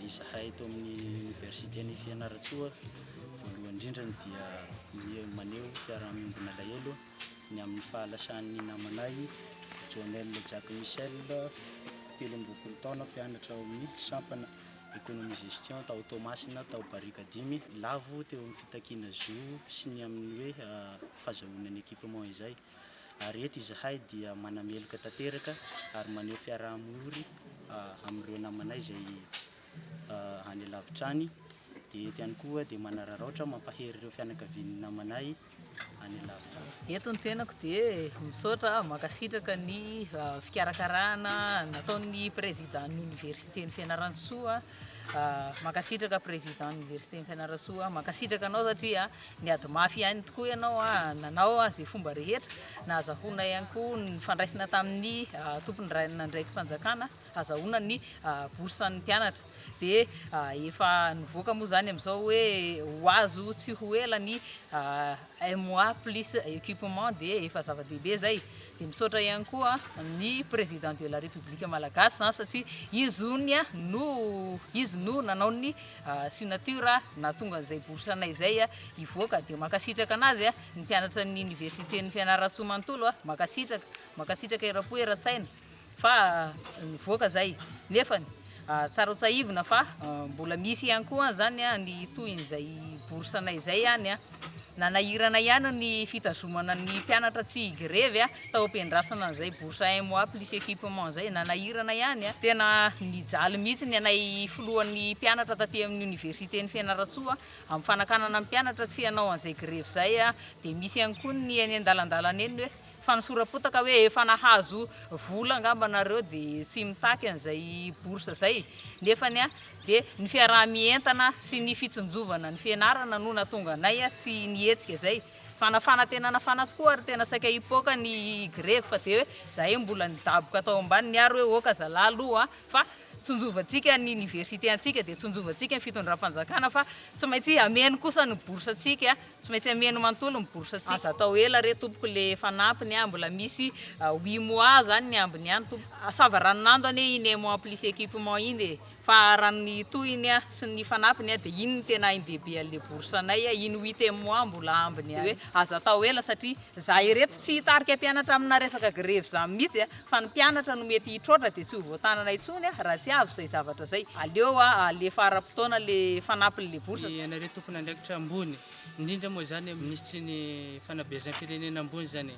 izahay eto amin'ny université ny Fianarantsoa voalohany indrindrany dia maneho fiarahamonina alahelo ny amin'ny fahalasan'ny namanay Jonel Jack Michel 13 taona mpianatra ao amin'ny sampana économie gestion tao Tomasina tao Barika 10 lavo teo amin'ny fitakiana zo sy ny amin'ny hoe fahazahoana équipement izay ary eto izahay dia manameloka tanteraka ary maneho fiarahamory amin'ireo namanay izay any lavitra any dia eto ihany koa dia manararaotra mampahery ireo fianakavian'ny namanay any lavitra any. Eto ny tenako dia misaotra makasitraka ny fikarakarana nataon'ny présidenty université ny Fianarantsoa makasitraka président université ny Fianarantsoa makasitraka anao satria niady mafy ihany tokoa ianao nanao izay fomba rehetra na azahoana ihany koa ny fandraisana tamin'ny tompony ray aman-dreny mpanjakana azahoana ny bourse-ny mpianatra dia efa nivoaka moa zany amin'izao hoe ho azo tsy ho ela ny un mois plus équipement dia efa zava-dehibe zay dia misaotra ihany koa ny président de la république malagasy satria izy no nanao ny signature nahatonga an'izay bourse anay izay ivoaka dia makasitraka anazy ny mpianatra ny université ny Fianarantsoa manontolo makasitraka era-po era-tsaina fa nivoaka zay nefany tsara ho tsahivina fa mbola misy ihany koa zany ny tohin'izay bourse anay izay ihany nanahirana ihany ny fitazomana ny mpianatra tsy grevy tao ampiandrasana an'izay bourse un mois plus équipement zay nanahirana ihany tena nijaly mihitsy ny anay filohan'ny mpianatra taty amin'ny université ny Fianarantsoa amin'ny fanakanana mpianatra tsy hanao an'izay grevy zay dia misy ihany koa ny any an-dalandalana eny hoe fanosorapotaka hoe efa nahazo vola angamba nareo dia tsy mitaky an'izay bourse zay nefany dia ny fiaraha-mientana sy ny fitsinjovana ny fianarana no nahatonga anay tsy nihetsika zay fanafana tena nafana tokoa ary tena saika hipoaka ny grevy fa dia hoe zahay mbola nidaboka tao ambany niary hoe oka zalahy aloha fa tsonjovantsika ny université antsika dia tsonjovantsika ny fitondram-panjakana fa tsy maintsy ameno kosa ny bourse antsika tsy maintsy ameno manontolo ny bourse antsika aza atao ela re tompoko le fanampiny mbola misy 8 mois zany ny ambiny ihany tompo asava ranonando anie iny un mois plus équipement iny fa raha ny tohiny sy ny fanampiny dia iny ny tena indebe an'le bourse anay iny 8 mois mbola ambiny hoe aza atao ela satria zahay reto tsy hitarika mpianatra amina resaka grevy zany mihitsy fa ny mpianatra no mety hitroatra dia tsy ho voatanana intsony raha tsy avy zay zavatra zay aleo le fara-potoana le fanampin'le bourse ianareo tompony andraikitra ambony indrindra moa zany ministry ny fanabeazan'ny firenena ambony zany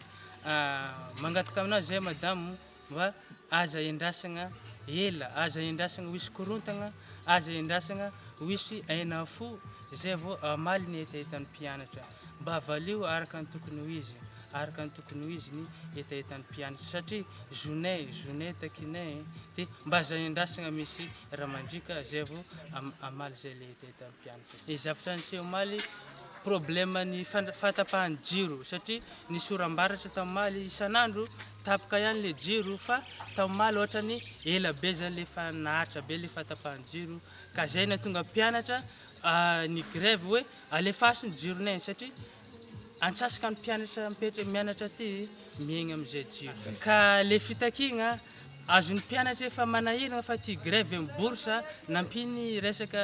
mangataka aminao zay madamo mba aza endrasana ela aza endrasana hoisy korontagna aza endrasana hoisy aina fo zay vao amaly ny etaetan'ny mpianatra mba avalio araka ny tokony ho izy araka ny tokony ho izy ny etaetan'ny mpianatra satria journée takinay dia mba aza endrasana misy ramandrika zay vao amaly zay le etaetan'ny mpianatra zavatra ny tsy omaly problème ny fatapahan'ny jiro satria ny sorambaratra tamaly isan'andro tapaka ihany le jiro fa tamaly ohatra ny ela be zany le fanahatra be le fatapahan'ny jiro ka zay nahatonga mpianatra ny grève hoe alefaso ny jironay satria antsasaka ny mpianatra mianatra ty miaigna amin'izay jiro ka le fitakigna azon'ny mpianatra efa manahirana fa ty grève amin'ny bourse nampiny resaka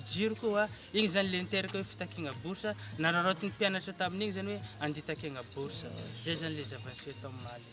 jiro koa igny zany le niteraka hoe fitakigna bourse nararaotiny mpianatra tamin'igny zany hoe anditakegna bourse zay zany le zava-niseho tamaly